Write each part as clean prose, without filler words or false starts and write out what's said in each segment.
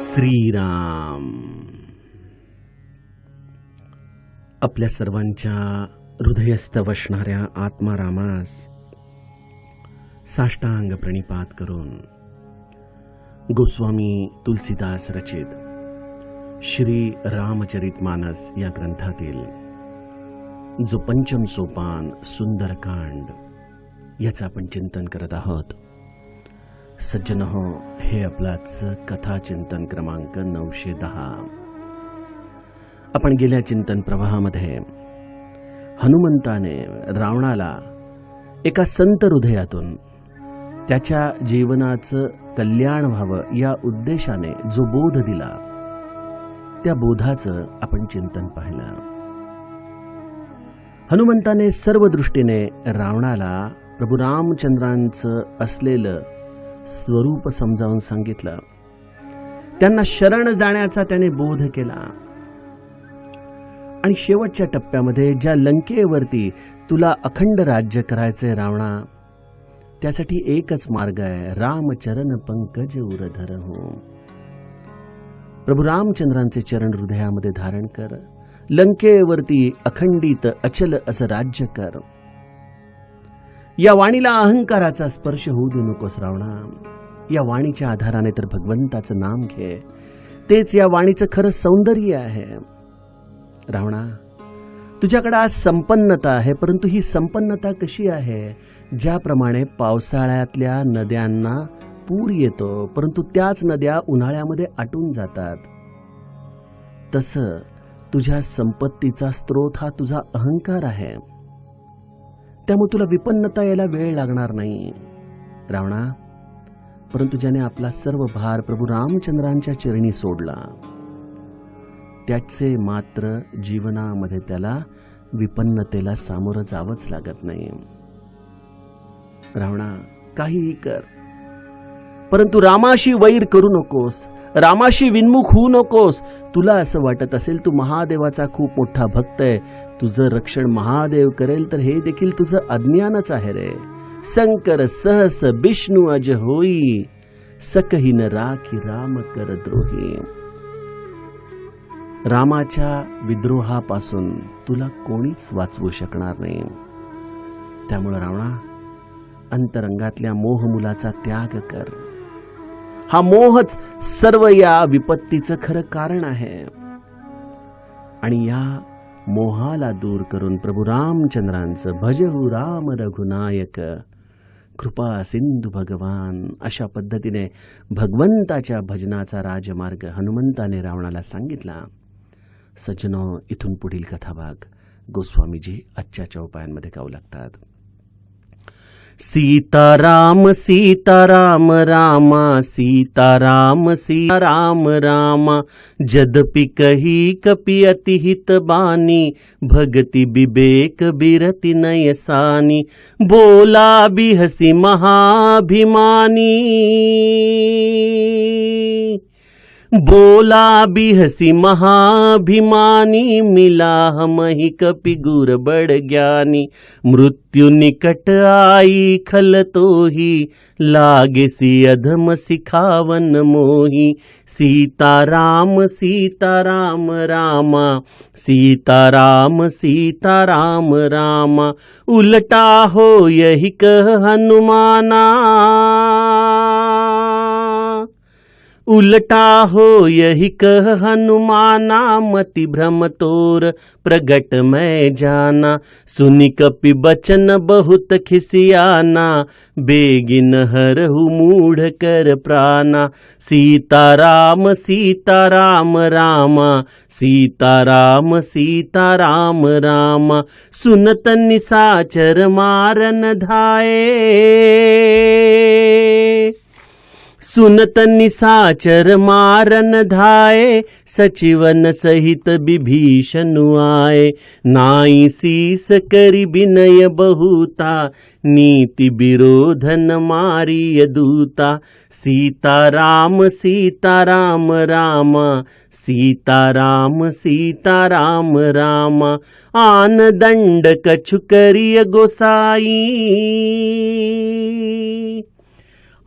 श्रीराम. आपल्या सर्वांच्या हृदयस्थ वसणाऱ्या आत्मारामास साष्टांग प्रणिपात करून गोस्वामी तुलसीदास रचित श्री रामचरितमानस या ग्रंथातील जो पंचम सोपान सुंदरकांड याचं आपण चिंतन करत आहोत. सज्जन हो, हे आपलाच कथा चिंतन क्रमांक 910. आपण गेल्या चिंतन प्रवाहामध्ये हनुमंताने रावणाला एका संत हृदयातून त्याच्या जीवनाचं कल्याण व्हावं या उद्देशाने जो बोध दिला त्या बोधाचं आपण चिंतन पाहिलं. हनुमंताने सर्व दृष्टीने रावणाला प्रभू रामचंद्रांचं असलेलं स्वरूप समजावून सांगितलं. त्यांना शरण जाण्याचा त्याने बोध केला आणि शेवटच्या टप्प्यामध्ये ज्या लंकेवरती तुला अखंड राज्य करायचंय रावणा, त्यासाठी एकच मार्ग आहे, रामचरण पंकज उरधर हो. प्रभू रामचंद्रांचे चरण हृदयामध्ये धारण कर, लंकेवरती अखंडित अचल असं राज्य कर. या वाणीला अहंकाराचा स्पर्श होऊ देऊ नकोस रावणा. या वाणीच्या आधाराने तर भगवंताचं नाम घे, तेच या वाणीचं खरं सौंदर्य आहे. रावणा, तुझ्याकडे आज संपन्नता आहे, परंतु ही संपन्नता कशी आहे? ज्याप्रमाणे पावसाळ्यातल्या नद्यांना पूर येतो, परंतु त्याच नद्या उन्हाळ्यामध्ये आटून जातात, तसं तुझ्या संपत्तीचा स्रोत हा तुझा अहंकार आहे. त्यामुळे तुला विपन्नता यायला वेळ लागणार नाही रावणा. परंतु ज्याने आपला सर्व भार प्रभू रामचंद्रांच्या चरणी सोडला, त्याचे मात्र जीवनामध्ये त्याला विपन्नतेला सामोरं जावंच लागत नाही. रावणा, काहीही कर, परंतु रामाशी वैर करू नकोस, रामाशी विन्मुख होऊ नकोस. तुला असं वाटत असेल तू महादेवाचा खूप मोठा भक्त आहे, तुझं रक्षण महादेव करेल, तर हे देखील तुझं अज्ञानच आहे रे. शंकर सहस विष्णू अज होई, सकहीन राखी राम कर द्रोही. रामाच्या विद्रोहापासून तुला कोणीच वाचवू शकणार नाही. त्यामुळे रावणा, अंतरंगातल्या मोहमुलाचा त्याग कर. हा मोहच सर्व या विपत्तीचं खरं कारण आहे. आणि या मोहाला दूर करून प्रभू रामचंद्रांचं भजहु राम रघुनायक कृपा सिंधू भगवान अशा पद्धतीने भगवंताच्या भजनाचा राजमार्ग हनुमंताने रावणाला सांगितला. सज्जनो, इथून पुढील कथाभाग गोस्वामीजी आजच्या चौपायांमध्ये गाऊ लागतात. सीताराम सीताराम रामा, सीताराम सीताराम रामा. जदपि कही कपि अति हित बानी, भगति विवेक बिरति नयसानी. बोला बिहसी महाभिमानी, बोला बिहसी महाभिमानी. मिला हमहि कपि गुर बड़ ज्ञानी. मृत्यु निकट आई खल तोही, लागे सी अधम सिखावन मोही. सीताराम सीताराम रामा, सीताराम सीताराम रामा. उलटा हो यही कह हनुमाना, उलटा हो यही कह हनुमाना. मति भ्रम तोर प्रगट मैं जाना. सुनि कपि बचन बहुत खिसियाना, बेगिन हरहु मूढ़ कर प्राना. सीताराम सीताराम रामा, सीताराम सीताराम रामा. सुनत निसाचर मारन धाये, सुनत निसाचर मारन धाये. सचिवन सहित विभीषण आए, नाई सीस करि विनय बहुता. नीति विरोधन मारिय दूता. सीताराम सीताराम रामा, सीताराम सीताराम रामा. आन दंड कछु करिय गोसाई,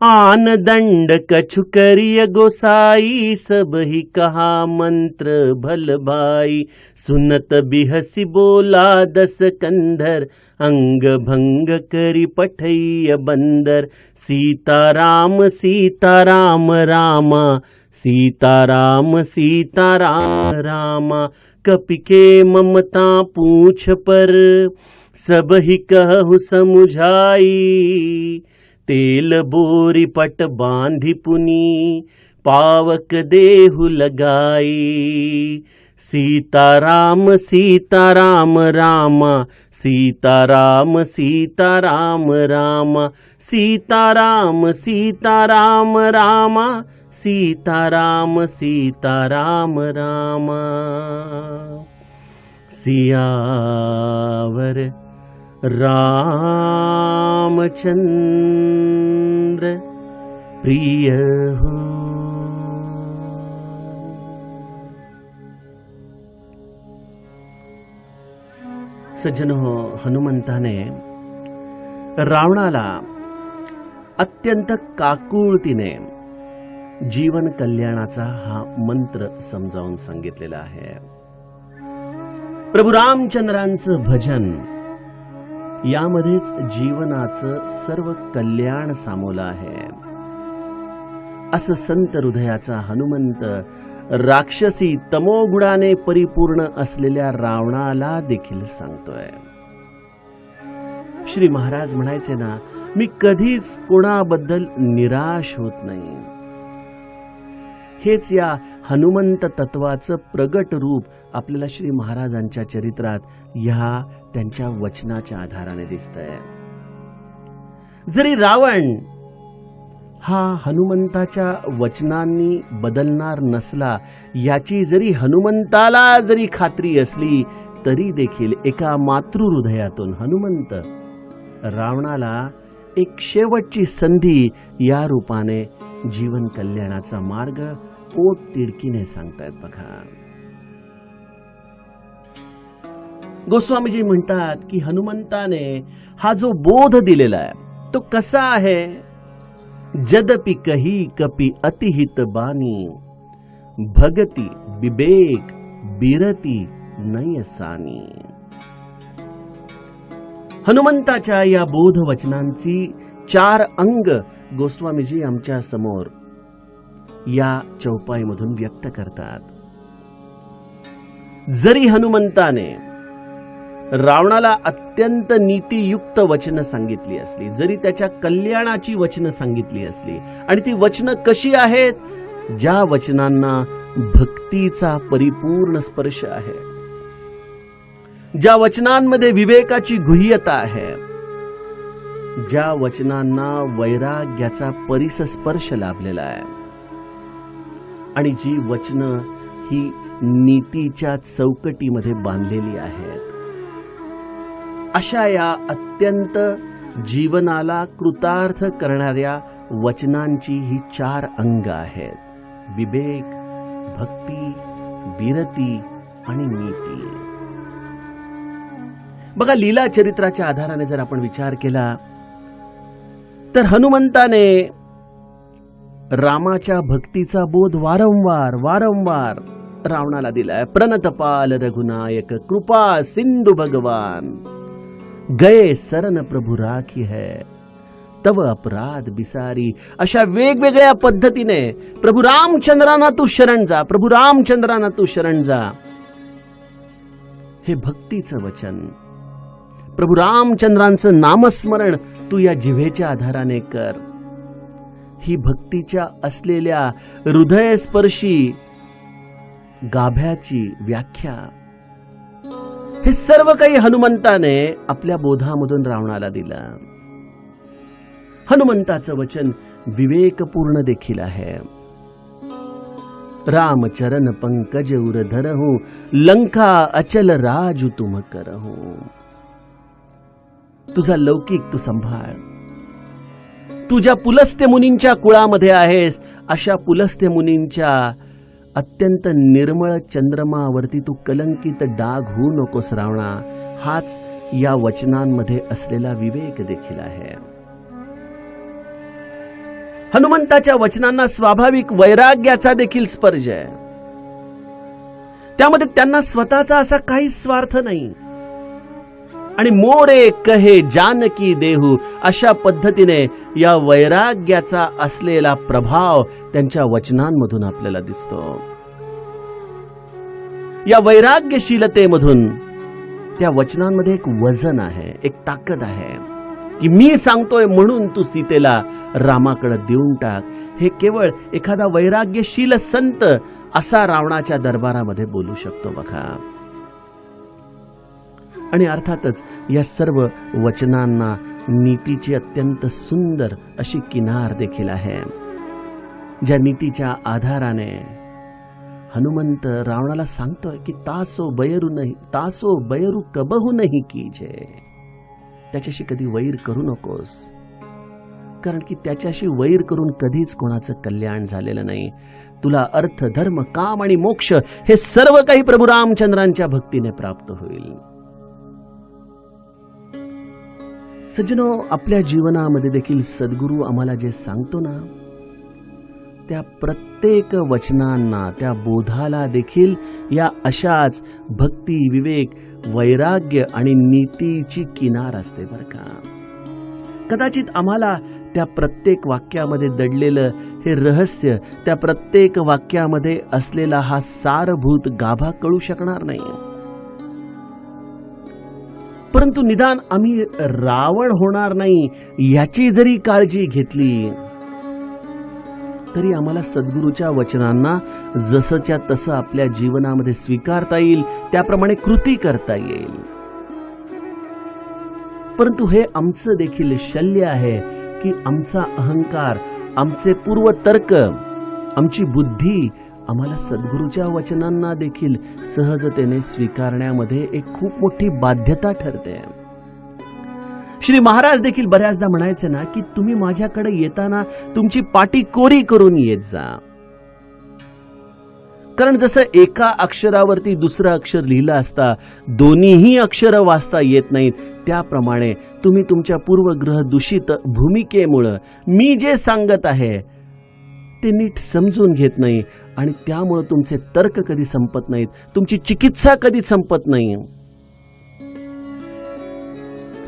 आन दंड कछु करिय गोसाई, सब ही कहा मंत्र भल भाई। सुनत बिहसी बोला दस कंधर, अंग भंग करी पठैय बंदर। सीताराम सीताराम रामा, सीताराम सीताराम रामा। कपि के ममता पूछ पर, सब ही कहु समुझाई। तेल बोरी पट बांधि पुनी, पावक देहु लगाई। सीताराम सीताराम रामा, सीताराम सीताराम रामा। सीताराम सीताराम रामा, सीताराम सीताराम रामा। सियावर रामचंद्र प्रिय हो। सज्जनो, हनुमंताने रावणाला अत्यंत काकुळतीने जीवन कल्याणाचा हा मंत्र समजावून सांगितलेला आहे. प्रभू रामचंद्रांचं भजन यामध्येच जीवनाचं सर्व कल्याण सामोलं आहे, असं संत हृदयाचा हनुमंत राक्षसी तमोगुणाने परिपूर्ण असलेल्या रावणाला देखील सांगतोय. श्री महाराज म्हणायचे ना, मी कधीच कोणाबद्दल निराश होत नाही. हेच या हनुमंत तत्वाचं प्रगट रूप आपल्याला श्री महाराजांच्या चरित्रात ह्या त्यांच्या वचनाच्या आधाराने दिसतंय. जरी रावण हा हनुमंताच्या वचनांनी बदलणार नसला, याची जरी हनुमंताला जरी खात्री असली, तरी देखील एका मातृहृदयातून हनुमंत रावणाला एक शेवटची संधी या रूपाने जीवन कल्याणाचा मार्ग पोट तिडकीने सांगतायत बघा. गोस्वामीजी म्हणतात की हनुमंताने हा जो बोध दिलेला आहे तो कसा आहे. जदपि कही कपि अतिहित बानी, भगती विवेक बिरती नयसानी. हनुमंताच्या या बोध वचनांची 4 अंग गोस्वामीजी आमच्या समोर या चौपाईमधून व्यक्त करतात. जरी हनुमंताने रावणाला अत्यंत नीतियुक्त वचन सांगितली असली, जरी त्याच्या कल्याणाची वचन सांगितली असली, आणि ती वचन कशी आहेत, ज्या वचनांना भक्तीचा परिपूर्ण स्पर्श आहे, ज्या वचनांमध्ये विवेकाची गुह्यता आहे, ज्या वचनांना वैराग्याचा परिसस्पर्श लाभलेला आहे, आणि जी वचनं ही नीतीच्या चौकटीमध्ये बांधलेली आहेत, अशा या अत्यंत जीवनाला कृतार्थ करणाऱ्या वचनांची ही 4 अंग आहेत. विवेक, भक्ती, बिरती आणि नीती. बघा, लीला चरित्राच्या आधाराने जर आपण विचार केला तर हनुमंताने रामाच्या भक्तीचा बोध वारंवार वारंवार रावणाला दिलाय. प्रणतपाल रघुनायक कृपा सिंधु भगवान, गए शरण प्रभु राखी है, तव अपराध बिसारी. अशा वेगवेगळ्या पद्धतीने प्रभु रामचंद्रांना तू शरण जा, प्रभु रामचंद्रांना तू शरण जा, हे भक्तीचं वचन. प्रभु रामचंद्रांचं नामस्मरण तू या जिव्हेच्या आधाराने कर, ही भक्तीच्या असलेल्या हृदयस्पर्शी गाभ्याची व्याख्या. हे सर्व काही हनुमंताने आपल्या बोधामधून रावणाला दिलं. हनुमंताचं वचन विवेकपूर्ण देखील आहे. राम चरण पंकज उर धरहूं, लंका अचल राजू तुम करहूं. तुझा लौकिक तू संभाळ. तू ज्या पुलस्त्य मुनींच्या कुळामध्ये आहेस, अशा पुलस्त्य मुनींच्या अत्यंत निर्मळ चंद्रमावरती तू कलंकित डाग होऊ नकोस रावणा. हाच या वचनांमध्ये असलेला विवेक देखील आहे. हनुमंताच्या वचनांना स्वाभाविक वैराग्याचा देखील स्पर्श आहे. त्यामध्ये त्यांना स्वतःचा असा काही स्वार्थ नाही. आणि मोरे कहे जानकी देहू अशा पद्धतीने या वैराग्याचा असलेला प्रभाव त्यांच्या वचनांमधून आपल्याला दिसतो. या वैराग्यशीलतेमधून त्या वचनांमध्ये एक वजन आहे, एक ताकद आहे की मी सांगतोय म्हणून तू सीतेला रामाकडे देऊन टाक. हे केवळ एखादा वैराग्यशील संत असा रावणाच्या दरबारामध्ये बोलू शकतो बघा. आणि अर्थातच या सर्व वचनांना नीतीची अत्यंत सुंदर अशी किनार देखील आहे, ज्या नीतीच्या आधाराने हनुमंत रावणाला सांगतोय की तासो बयरू कबहू नाही कीजे. त्याच्याशी कधी वैर करू नकोस, कारण की त्याच्याशी वैर करून कधीच कोणाचं कल्याण झालेलं नाही. तुला अर्थ, धर्म, काम आणि मोक्ष हे सर्व काही प्रभू रामचंद्रांच्या भक्तीने प्राप्त होईल. सज्जनो, आपल्या जीवनामध्ये देखील सद्गुरू आम्हाला जे सांगतो ना, त्या प्रत्येक वचनांना, त्या बोधाला देखील या अशाच भक्ती, विवेक, वैराग्य आणि नीतीची किनार असते बरं का. कदाचित आम्हाला त्या प्रत्येक वाक्यामध्ये दडलेलं हे रहस्य, त्या प्रत्येक वाक्यामध्ये असलेला हा सारभूत गाभा कळू शकणार नाही. परंतु निदान आम्ही रावण होणार नाही याची जरी काळजी घेतली तरी आम्हाला सद्गुरूच्या वचनांना जसंच्या तसं आपल्या जीवनामध्ये स्वीकारता येईल, त्याप्रमाणे कृती करता येईल. परंतु हे आमचं देखील शल्य आहे की आमचा अहंकार, आमचे पूर्वतर्क, आमची बुद्धी आम्हाला सद्गुरूच्या वचनांना देखील सहजतेने स्वीकारण्यामध्ये एक खूप मोठी बाध्यता ठरते. श्री महाराज देखील बऱ्याचदा म्हणायचे ना की तुम्ही माझ्याकडे येताना तुमची पाटी कोरी करून येत जा. कारण जसं एका अक्षरावरती दुसरं अक्षर लिहिलं असता दोन्हीही अक्षर वाचता येत नाहीत, त्याप्रमाणे तुम्ही तुमच्या पूर्वग्रह दूषित भूमिकेमुळे मी जे सांगत आहे ते नीट समजून घेत नाही आणि त्यामुळे तुमचे तर्क कधी संपत नाहीत, तुमची चिकित्सा कधी संपत नाही.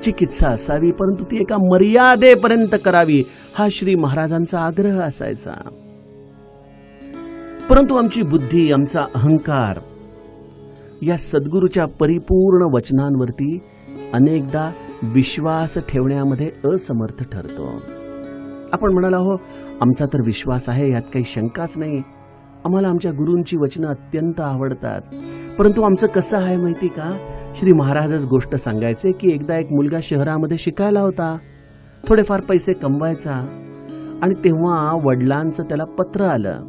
चिकित्सा असावी परंतु ती एका मर्यादेपर्यंत करावी, हा श्री महाराजांचा आग्रह असायचा. परंतु आमची बुद्धी, आमचा अहंकार या सद्गुरूच्या परिपूर्ण वचनांवरती अनेकदा विश्वास ठेवण्यामध्ये असमर्थ ठरतो. आपण म्हणाला हो, आमचा तर विश्वास आहे, यात काही शंकाच नाही, आम्हाला आमच्या गुरूंची वचनं अत्यंत आवडतात. परंतु आमचं कसं आहे माहिती का, श्री महाराजच गोष्ट सांगायचे की एकदा एक मुलगा शहरामध्ये शिकायला होता, थोडेफार पैसे कमवायचा, आणि तेव्हा वडिलांचं त्याला पत्र आलं.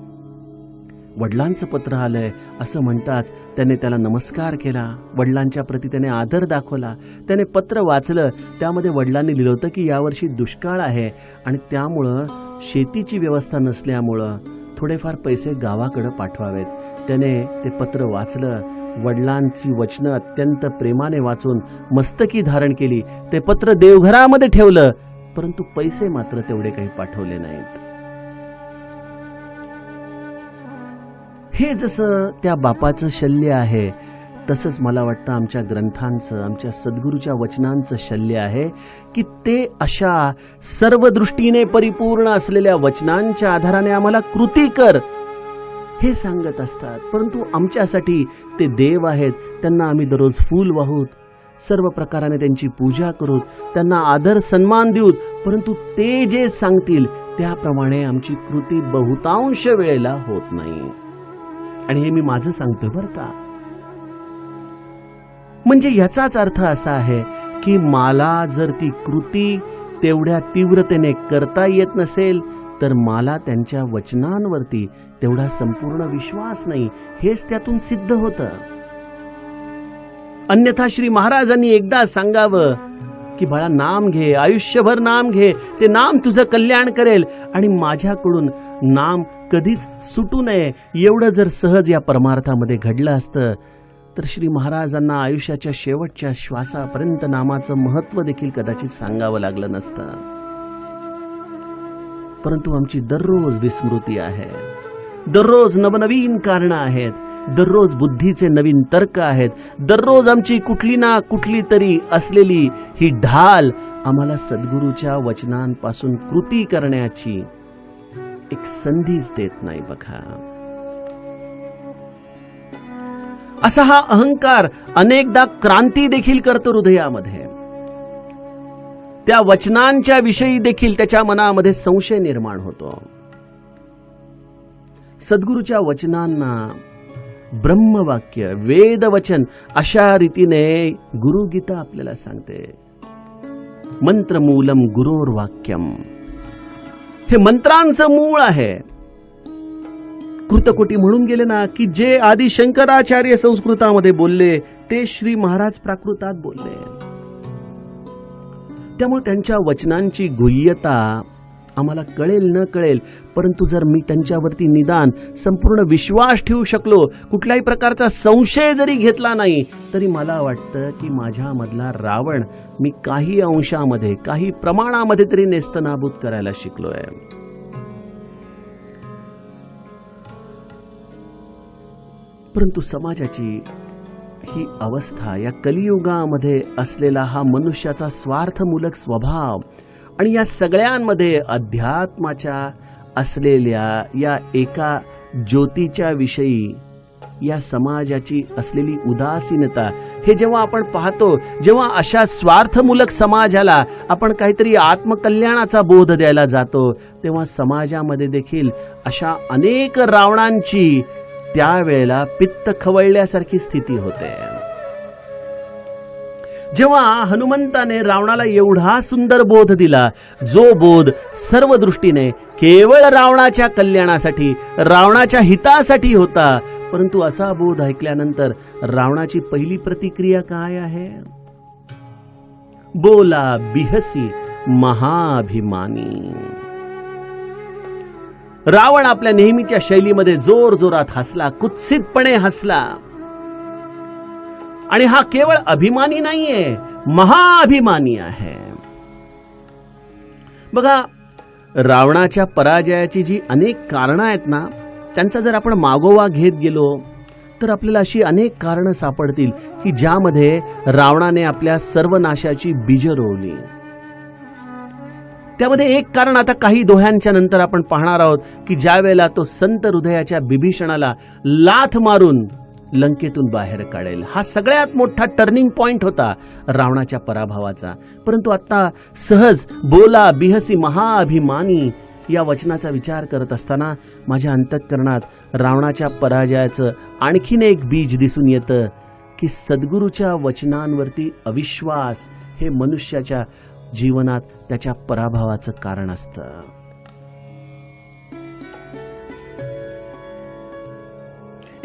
वडिलांचं पत्र आलंय असं म्हणताच त्याने त्याला नमस्कार केला, वडिलांच्या प्रती त्याने आदर दाखवला. त्याने पत्र वाचलं, त्यामध्ये वडिलांनी लिहिलं होतं की यावर्षी दुष्काळ आहे आणि त्यामुळं शेतीची व्यवस्था नसल्यामुळं थोडेफार पैसे गावाकडे पाठवावेत. त्याने ते पत्र वाचलं, वडिलांची वचनं अत्यंत प्रेमाने वाचून मस्तकी धारण केली, ते पत्र देवघरामध्ये ठेवलं, परंतु पैसे मात्र तेवढे काही पाठवले नाहीत. हे जसं त्या बापाचं शल्य आहे तसंच मला वाटतं आमच्या ग्रंथांचं, आमच्या सद्गुरूच्या वचनांचं शल्य आहे की ते अशा सर्व दृष्टीने परिपूर्ण असलेल्या वचनांच्या आधाराने आम्हाला कृती कर हे सांगत असतात. परंतु आमच्यासाठी ते देव आहेत, त्यांना आम्ही दररोज फूल वाहूत, सर्व प्रकाराने त्यांची पूजा करूत, त्यांना आदर सन्मान देऊत, परंतु ते जे सांगतील त्याप्रमाणे आमची कृती बहुतांश वेळेला होत नाही. आणि हे मी माझं सांगतोय बरं का. म्हणजे याचाच अर्थ असा आहे की मला जर ती कृती तेवढ्या तीव्रतेने करता येत नसेल तर मला त्यांच्या वचनांवरती तेवढा संपूर्ण विश्वास नाही, हेच त्यातून सिद्ध होतं. अन्यथा श्री महाराजांनी एकदा सांगावं की बाळा नाम घे, आयुष्यभर नाम घे, ते नाम तुझं कल्याण करेल, आणि माझ्याकडून नाम कधीच सुटू नये, एवढं जर सहज या परमार्थामध्ये घडलं असतं तर श्री महाराजांना आयुष्याच्या शेवटच्या श्वासापर्यंत नामाचं महत्व देखील कदाचित सांगावं लागलं नसतं. परंतु आमची दररोज विस्मृती आहे. दररोज नवनवीन कारणं आहेत, दररोज बुद्धीचे नवीन तर्क आहेत, दररोज आमची कुठली ना कुठली तरी असलेली ही ढाल आम्हाला सद्गुरूच्या वचनांपासून कृती करण्याची एक संधीच देत नाही बघा. असा हा अहंकार अनेकदा क्रांती देखील करतो हृदयामध्ये. त्या वचनांच्या विषयी देखील त्याच्या मनामध्ये संशय निर्माण होतो. सद्गुरूच्या वचनांना ब्रह्मवाक्य, वेदवचन अशा रीतीने गुरुगीता आपल्याला सांगते. मंत्रमूलम गुरोर्वाक्यम, हे मंत्रांचं मूळ आहे. कृतकोटी म्हणून गेले ना की जे आदि शंकराचार्य संस्कृतामध्ये बोलले ते श्री महाराज प्राकृतात बोलले. त्यामुळे त्यांच्या वचनांची गुह्यता आम्हाला कळेल न कळेल, परंतु जर मी त्यांच्यावरती निदान संपूर्ण विश्वास ठेवू शकलो, कुठल्याही प्रकारचा संशय जरी घेतला नाही, तरी मला वाटतं की माझ्यामधला रावण मी काही अंशामध्ये, काही प्रमाणामध्ये तरी नेस्तनाबूत करायला शिकलोय. परंतु समाजाची ही अवस्था, या कलियुगामध्ये असलेला हा मनुष्याचा स्वार्थमूलक स्वभाव आणि या सगळ्यांमध्ये अध्यात्माच्या असलेल्या या एका ज्योतीच्या विषयी या समाजाची असलेली उदासीनता, हे जेव्हा आपण पाहतो, जेव्हा अशा स्वार्थमूलक समाजाला आपण काहीतरी आत्मकल्याणाचा बोध द्यायला जातो, तेव्हा समाजामध्ये देखील अशा अनेक रावणांची त्यावेळेला पित्त खवळल्यासारखी स्थिती होते. जेव्हा हनुमंताने रावणाला एवढा सुंदर बोध दिला, जो बोध सर्व दृष्टीने केवळ रावणाच्या कल्याणासाठी, रावणाच्या हितासाठी होता, परंतु असा बोध ऐकल्यानंतर रावणाची पहिली प्रतिक्रिया काय आहे? बोला बिहसी महाभिमानी. रावण आपल्या नेहमीच्या शैलीमध्ये जोर जोरात हसला, कुत्सितपणे हसला. आणि हा केवळ अभिमानी नाहीये, महाअभिमानी आहे. बघा, रावणाच्या पराजयाची जी अनेक कारणं आहेत ना, त्यांचा जर आपण मागोवा घेत गेलो तर आपल्याला अशी अनेक कारणं सापडतील की ज्यामध्ये रावणाने आपल्या सर्वनाशाची बीज रोवली. त्यामध्ये एक कारण आता काही दोह्यांच्या नंतर आपण पाहणार आहोत की ज्या वेळेला तो संत हृदयाच्या बिभीषणाला लाथ मारून लंकेतून बाहेर काढेल. हा सगळ्यात मोठा टर्निंग पॉइंट होता रावणाच्या पराभवाचा. परंतु आता सहज बोला बिहसी महाअभिमानी या वचनाचा विचार करत असताना माझ्या अंतःकरणात रावणाच्या पराजयाचं आणखीन एक बीज दिसून येतं की सद्गुरूच्या वचनांवरती अविश्वास हे मनुष्याच्या जीवनात त्याच्या पराभवाचं कारण असतं.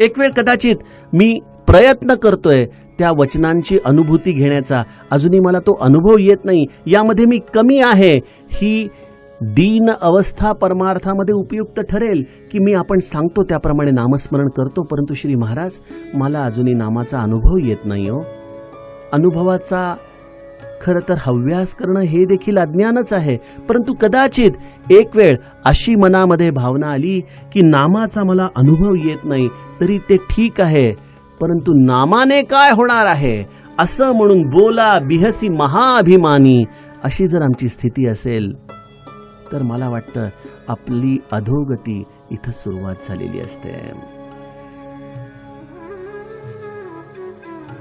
एक वेळ कदाचित मी प्रयत्न करतोय त्या वचनांची अनुभूती घेण्याचा, अजूनही मला तो अनुभव येत नाही, यामध्ये मी कमी आहे, ही दीन अवस्था परमार्थामध्ये उपयुक्त ठरेल की मी आपण सांगतो त्याप्रमाणे नामस्मरण करतो, परंतु श्री महाराज मला अजूनही नामाचा अनुभव येत नाही हो. अनुभवाचा खरं तर हव्यास करणं हे देखील अज्ञानच आहे. परंतु कदाचित एक वेळ अशी मनामध्ये भावना आली की नामाचा मला अनुभव येत नाही, तरी ते ठीक आहे, परंतु नामाने काय होणार आहे असं म्हणून बोला बिहसी महाअभिमानी अशी जर आमची स्थिती असेल तर मला वाटतं आपली अधोगती इथं सुरुवात झालेली असते.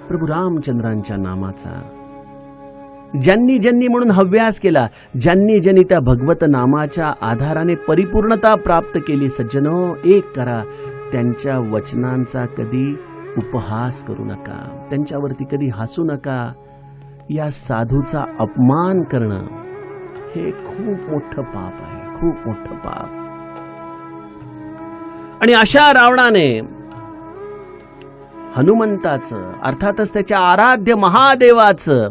प्रभू रामचंद्रांच्या नामाचा ज्यांनी ज्यांनी म्हणून हव्यास केला, ज्यांनी ज्यांनी त्या भगवत नामाच्या आधाराने परिपूर्णता प्राप्त केली, सज्जनो एक करा, त्यांच्या वचनांचा कधी उपहास करू नका, त्यांच्यावरती कधी हसू नका. या साधूचा अपमान करणं हे खूप मोठं पाप आहे, खूप मोठं पाप. आणि अशा रावणाने हनुमंताचं, अर्थातच त्याच्या आराध्य महादेवाचं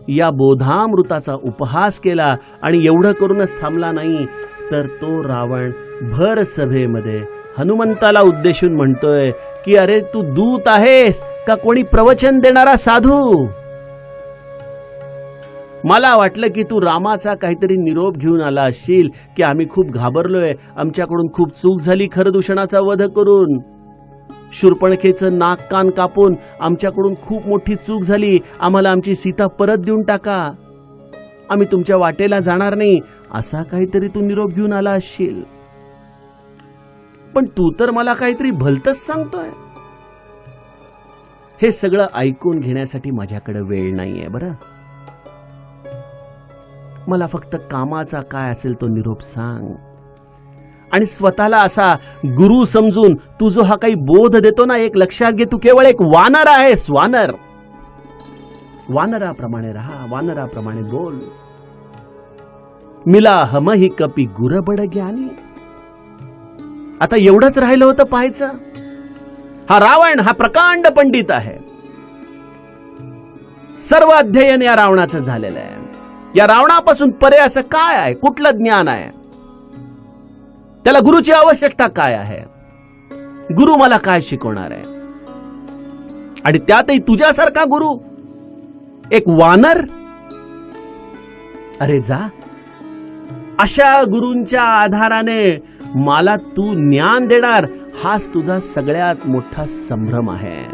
या बोधामृताचा उपहास केला. आणि एवढं करूनच थांबला नाही, तर तो रावण भर सभेमध्ये हनुमंताला उद्देशून म्हणतोय की अरे तू दूत आहेस का कोणी प्रवचन देणारा साधू? मला वाटलं की तू रामाचा काहीतरी निरोप घेऊन आला असशील की आम्ही खूप घाबरलोय, आमच्याकडून खूप चूक झाली खरदूषणाचा वध करून, शूर्पणखेचं नाक कान कापून आमच्याकडून खूप मोठी चूक झाली, आम्हाला आमची सीता परत देऊन टाका, आम्ही तुमच्या वाटेला जाणार नाही, असा काहीतरी तू निरोप घेऊन आला असशील. पण तू तर मला काहीतरी भलतंच सांगतोय. हे सगळं ऐकून घेण्यासाठी माझ्याकडे वेळ नाहीये बरं. मला फक्त कामाचा काय असेल तो निरोप सांग. आणि स्वतःला असा गुरु समजून तू जो हा काही बोध देतो ना, एक लक्षात घे, तू केवळ एक वानर आहेस. वानर. वानराप्रमाणे राहा, वानराप्रमाणे बोल. मिला हमही कपी गुरबड ज्ञानी. आता एवढंच राहिलं होतं पाहायचं. हा रावण हा प्रकांड पंडित आहे. सर्व अध्ययन या रावणाचं झालेलं आहे. या रावणापासून परे असं काय आहे, कुठलं ज्ञान आहे, त्याला गुरुची आवश्यकता काय आहे, गुरु मला काय शिकवणार आहे. आणि त्यातही तुझ्यासारखा गुरु, एक वानर. अरे जा, अशा गुरूंच्या आधाराने मला तू ज्ञान देणार, हाच तुझा सगळ्यात मोठा संभ्रम आहे.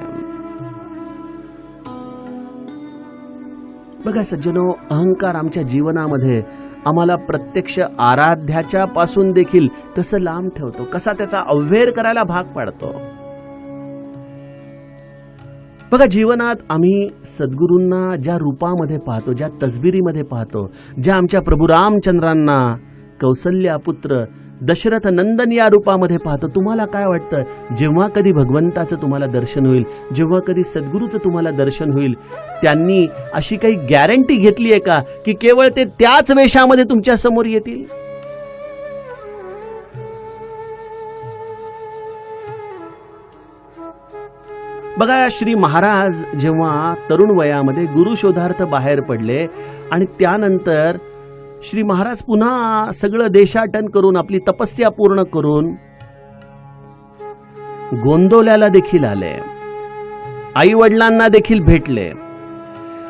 बघा सज्जनो, अहंकार आमच्या जीवनामध्ये आम्हाला प्रत्यक्ष आराध्याच्या पासून देखील कसं लांब ठेवतो, कसा त्याचा अव्हेर करायला भाग पाडतो. बघा, जीवनात आम्ही सद्गुरूंना ज्या रूपामध्ये पाहतो, ज्या तसबिरीमध्ये पाहतो, ज्या आमच्या प्रभू रामचंद्रांना कौसल्या पुत्र दशरथ नंदन या रूपामध्ये पाहतो, तुम्हाला काय वाटतं, जेव्हा कधी भगवंताचं तुम्हाला दर्शन होईल, जेव्हा कधी सद्गुरूचं तुम्हाला दर्शन होईल, त्यांनी अशी काही गॅरंटी घेतली आहे का की केवळ ते त्याच वेशामध्ये तुमच्या समोर येतील? बघा, श्री महाराज जेव्हा तरुण वयामध्ये गुरु शोधार्थ बाहेर पडले आणि त्यानंतर श्री महाराज पुन्हा सगळं देशाटन करून आपली तपस्या पूर्ण करून गोंदवल्याला देखील आले, आई वडिलांना देखील भेटले,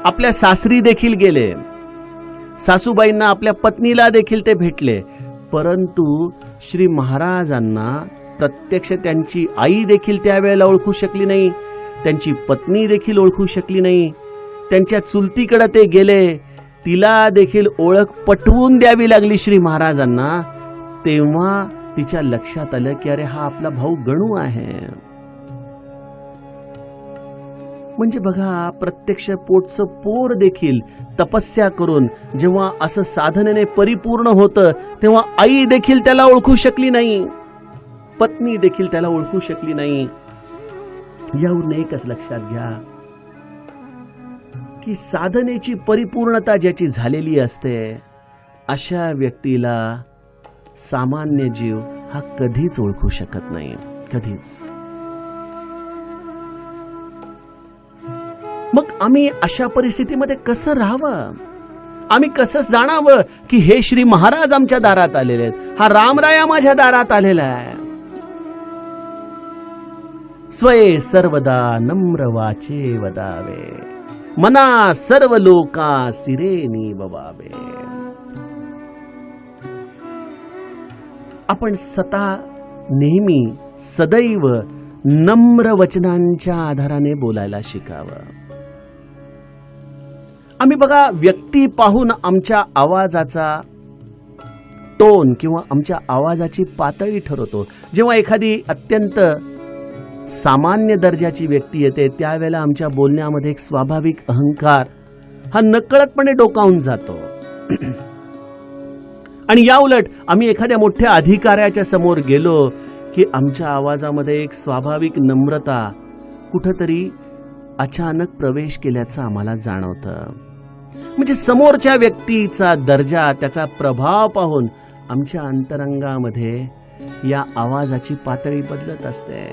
आपल्या सासरी देखील गेले, सासूबाईंना आपल्या पत्नीला देखील ते भेटले. परंतु श्री महाराजांना प्रत्यक्ष त्यांची आई देखील त्यावेळेला ओळखू शकली नाही, त्यांची पत्नी देखील ओळखू शकली नाही. त्यांच्या चुलतीकडे ते गेले, तिला देखील ओळख पटवून द्यावी लागली श्री महाराजांना. तेव्हा तिच्या लक्षात आलं की अरे, हा आपला भाऊ गणू आहे. म्हणजे बघा, प्रत्यक्ष पोटचं पोर देखील तपस्या करून जेव्हा असं साधनेने परिपूर्ण होतं, तेव्हा आई देखील त्याला ओळखू शकली नाही, पत्नी देखील त्याला ओळखू शकली नाही. यावरून एकच लक्षात घ्या की साधनेची परिपूर्णता ज्याची झालेली असते, अशा व्यक्तीला सामान्य जीव हा कधीच ओळखू शकत नाही, कधीच. मग आम्ही अशा परिस्थितीमध्ये कसं राहावं, आम्ही कसं जाणावं की हे श्री महाराज आमच्या दारात आलेले आहेत, हा रामराया माझ्या दारात आलेला आहे. स्वये सर्वदा नम्र वाचे वदावे, मना सर्व लोका सिरेनी बवावे. आपण स्वतः नेहमी सदैव नम्र वचनांच्या आधाराने बोलायला शिकावं. आम्ही बघा, व्यक्ती पाहून आमच्या आवाजाचा टोन किंवा आमच्या आवाजाची पातळी ठरवतो. जेव्हा एखादी अत्यंत सामान्य दर्जाची व्यक्ती येते, त्यावेळेला आमच्या बोलण्यामध्ये एक स्वाभाविक अहंकार हा नकळतपणे डोकावून जातो. आणि या उलट आम्ही एखाद्या मोठ्या अधिकाऱ्याच्या समोर गेलो की आमच्या आवाजामध्ये एक स्वाभाविक नम्रता कुठेतरी अचानक प्रवेश केल्याचं आम्हाला जाणवतं. म्हणजे समोरच्या व्यक्तीचा दर्जा, त्याचा प्रभाव पाहून आमच्या अंतरंगामध्ये या आवाजाची पातळी बदलत असते.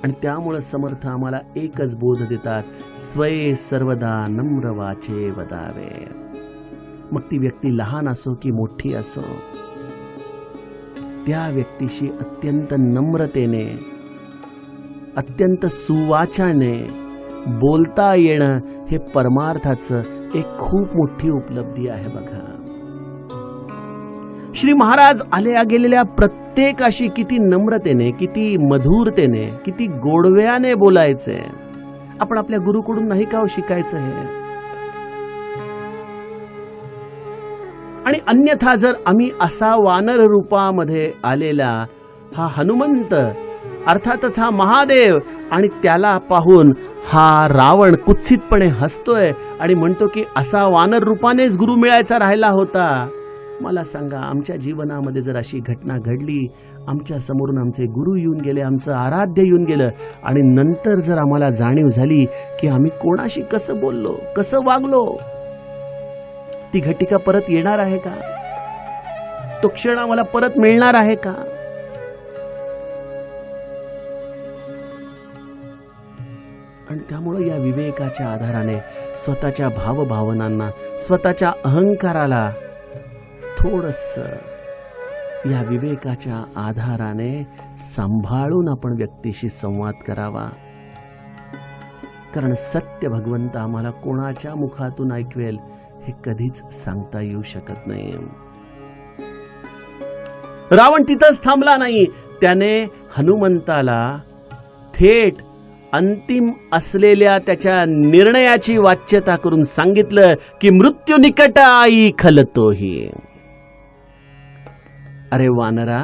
आणि त्यामुळे समर्थ आम्हाला एकच बोध देतात, स्वये सर्वदा नम्र वाचे वदावे. मग ती व्यक्ती लहान असो की मोठी असो, त्या व्यक्तीशी अत्यंत नम्रतेने, अत्यंत सुवाचाने बोलता येणं हे परमार्थाचं एक खूप मोठी उपलब्धी आहे बघा. श्री महाराज आल्या गेलेल्या प्रत्येकाशी किती नम्रतेने, किती मधुरतेने, किती गोडव्याने बोलायचे. आपण आपल्या गुरुकडून नाही का शिकायचं हे? आणि अन्यथा जर आम्ही असा वानर रूपामध्ये आलेला हा हनुमंत, अर्थातच हा महादेव, आणि त्याला पाहून हा रावण कुत्सितपणे हसतोय आणि म्हणतो की असा वानर रूपानेच गुरु मिळायचा राहिला होता. मला सांगा, आमच्या जीवनामध्ये जर अशी घटना घडली, आमच्या समोरून आमचे गुरु येऊन गेले, आमचं आराध्य येऊन गेलं, आणि नंतर जर आम्हाला जाणीव झाली की आम्ही कोणाशी कसं बोललो, कसं वागलो, ती घटिका परत येणार आहे का? तो क्षण आम्हाला परत मिळणार आहे का? आणि त्यामुळे या विवेकाच्या आधाराने स्वतःच्या भावभावनांना, स्वतःच्या अहंकाराला थोडंसं या विवेकाच्या आधाराने सांभाळून आपण व्यक्तीशी संवाद करावा. कारण सत्य भगवंत आम्हाला कोणाच्या मुखातून ऐकवेल हे कधीच सांगता येऊ शकत नाही. रावण तिथंच थांबला नाही. त्याने हनुमंताला थेट अंतिम असलेल्या त्याच्या निर्णयाची वाच्यता करून सांगितलं की मृत्यू निकट आई खलतोही. अरे वानरा,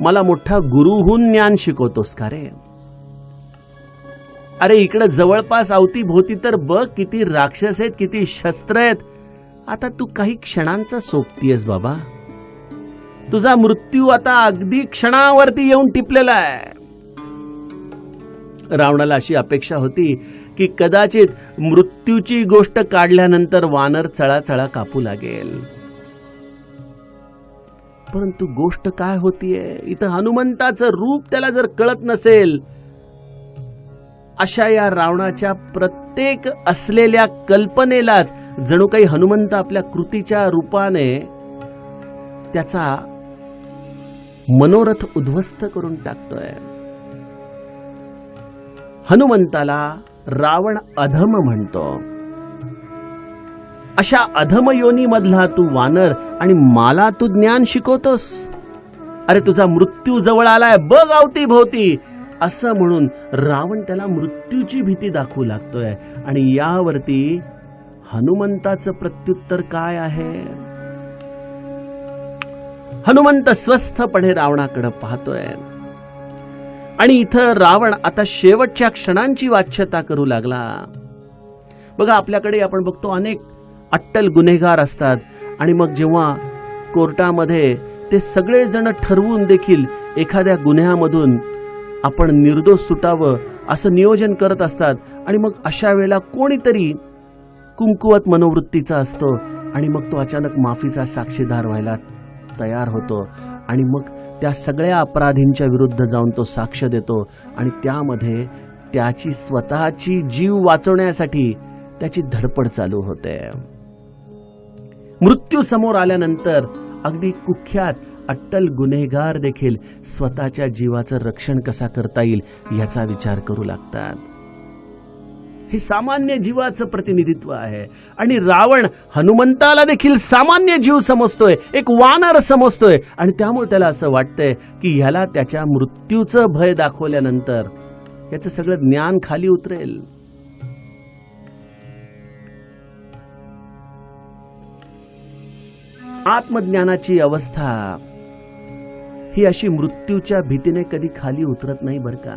मला मोठा गुरुहून ज्ञान शिकवतोस का रे? अरे इकडे जवळपास अवतीभोवती तर बघ किती राक्षस आहेत, किती शस्त्र आहेत. आता तू काही क्षणांचा सोबतीयस बाबा. तुझा मृत्यू आता अगदी क्षणावरती येऊन टिपलेला आहे. रावणाला अशी अपेक्षा होती की कदाचित मृत्यूची गोष्ट काढल्यानंतर वानर चळाचळा कापू लागेल. परंतु गोष्ट काय होतीये इथं, हनुमंताचं रूप त्याला जर कळत नसेल, अशा या रावणाच्या प्रत्येक असलेल्या कल्पनेलाच जणू काही हनुमंत आपल्या कृतीच्या रूपाने त्याचा मनोरथ उद्ध्वस्त करून टाकतोय. हनुमंताला रावण अधम म्हणतो. अशा अधम योनी मधला तू वानर आणि मला तू ज्ञान शिकवतोस? अरे तुझा मृत्यू जवळ आलाय, बघ अवती भोवती, असं म्हणून रावण त्याला मृत्यूची भीती दाखवू लागतोय. आणि यावरती हनुमंताचं प्रत्युत्तर काय आहे? हनुमंत स्वस्थपणे रावणाकडे पाहतोय आणि इथं रावण आता शेवटच्या क्षणांची वाच्यता करू लागला. बघा, आपल्याकडे आपण बघतो अनेक अट्टल गुन्हेगार असतात आणि मग जेव्हा कोर्टामध्ये ते सगळे जण ठरवून देखील एखाद्या गुन्ह्यामधून आपण निर्दोष सुटावं असं नियोजन करत असतात. आणि मग अशा वेळेला कोणीतरी कुमकुवत मनोवृत्तीचा असतो आणि मग तो अचानक माफीचा साक्षीदार व्हायला तयार होतो आणि मग त्या सगळ्या अपराधींच्या विरुद्ध जाऊन तो साक्ष देतो आणि त्यामध्ये त्याची स्वतःची जीव वाचवण्यासाठी त्याची धडपड चालू होते. मृत्यू समोर आल्यानंतर अगदी कुख्यात अट्टल गुन्हेगार देखील स्वतःच्या जीवाचं रक्षण कसा करता येईल याचा विचार करू लागतात. हे सामान्य जीवाचं प्रतिनिधित्व आहे. आणि रावण हनुमंताला देखील सामान्य जीव समजतोय, एक वानर समजतोय आणि त्यामुळे त्याला असं वाटतंय की ह्याला त्याच्या मृत्यूचं भय दाखवल्यानंतर याचं सगळं ज्ञान खाली उतरेल. आत्मज्ञानाची अवस्था ही अशी मृत्यूच्या भीतीने कधी खाली उतरत नाही बरं का.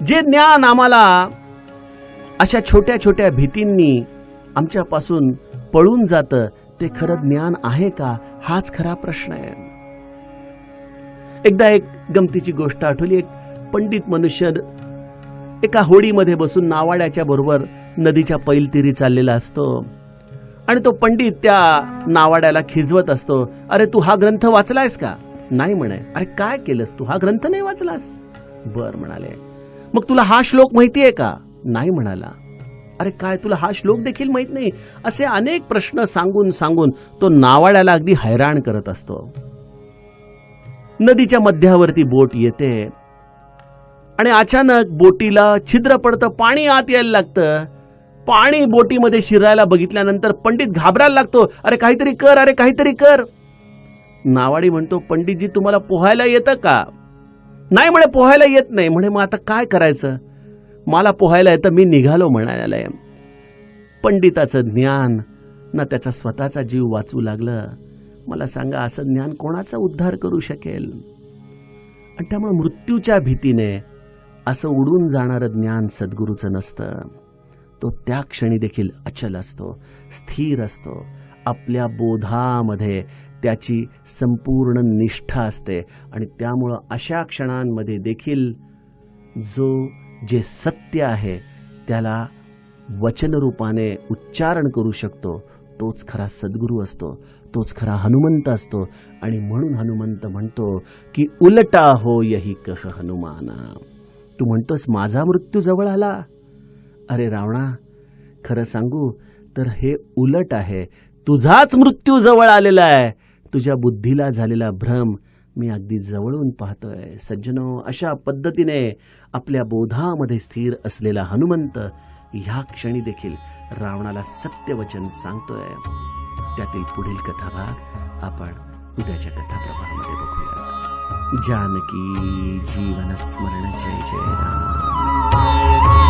जे ज्ञान आम्हाला अशा छोट्या छोट्या भीतींनी आमच्यापासून पळून जातं ते खरं ज्ञान आहे का, हाच खरा प्रश्न आहे. एकदा एक गमतीची गोष्ट आठवली. एक पंडित मनुष्य एका होडीमध्ये बसून नावाड्याच्या बरोबर नदीच्या पैलतीरी चाललेला असतो आणि तो पंडित त्या नावाड्याला खिजवत असतो. अरे तू हा ग्रंथ वाचलायस का? नाही म्हणे. अरे काय केलंस तू, हा ग्रंथ नाही वाचलास? बर म्हणाले. मग तुला हा श्लोक माहितीये का? नाही म्हणाला. अरे काय तुला हा श्लोक देखील माहित नाही? असे अनेक प्रश्न सांगून सांगून तो नावाड्याला अगदी हैराण करत असतो. नदीच्या मध्यावरती बोट येते आणि अचानक बोटीला छिद्र पडतं, पाणी आत यायला लागतं पाणी बोटीमध्ये शिरायला बघितल्यानंतर पंडित घाबरायला लागतो. अरे काहीतरी कर, अरे काहीतरी कर. नावाडी म्हणतो, पंडितजी तुम्हाला पोहायला येतं का? नाही म्हणे, पोहायला येत नाही. म्हणे मग आता काय करायचं? मला पोहायला येतं, मी निघालो म्हणायला. पंडिताचं ज्ञान ना त्याचा स्वतःचा जीव वाचू लागलं. मला सांगा, असं ज्ञान कोणाचा उद्धार करू शकेल? आणि त्यामुळे मृत्यूच्या भीतीने असं उडून जाणारं ज्ञान सद्गुरूचं नसतं. तो त्या क्षणी देखील अचल असतो, स्थिर असतो. आपल्या बोधामध्ये त्याची संपूर्ण निष्ठा असते. आणि त्यामुळं अशा क्षणांमध्ये देखील जे सत्य आहे त्याला वचनरूपाने उच्चारण करू शकतो, तोच खरा सद्गुरू असतो, तोच खरा हनुमंत असतो. आणि म्हणून हनुमंत म्हणतो की उलटा हो यही कह हनुमाना. तू म्हणतोस माझा मृत्यू जवळ आला. अरे रावणा, खरं सांगू तर हे उलट आहे. तुझाच मृत्यू जवळ आलेला आहे. तुझ्या बुद्धीला झालेला भ्रम मी अगदी जवळून पाहतोय. सज्जनो, अशा पद्धतीने आपल्या बोधामध्ये स्थिर असलेला हनुमंत ह्या क्षणी देखील रावणाला सत्यवचन सांगतोय. त्यातील पुढील कथाभाग आपण उद्याच्या कथाप्रवाहामध्ये बघूया. जानकी जीवन स्मरण, जय जय राम.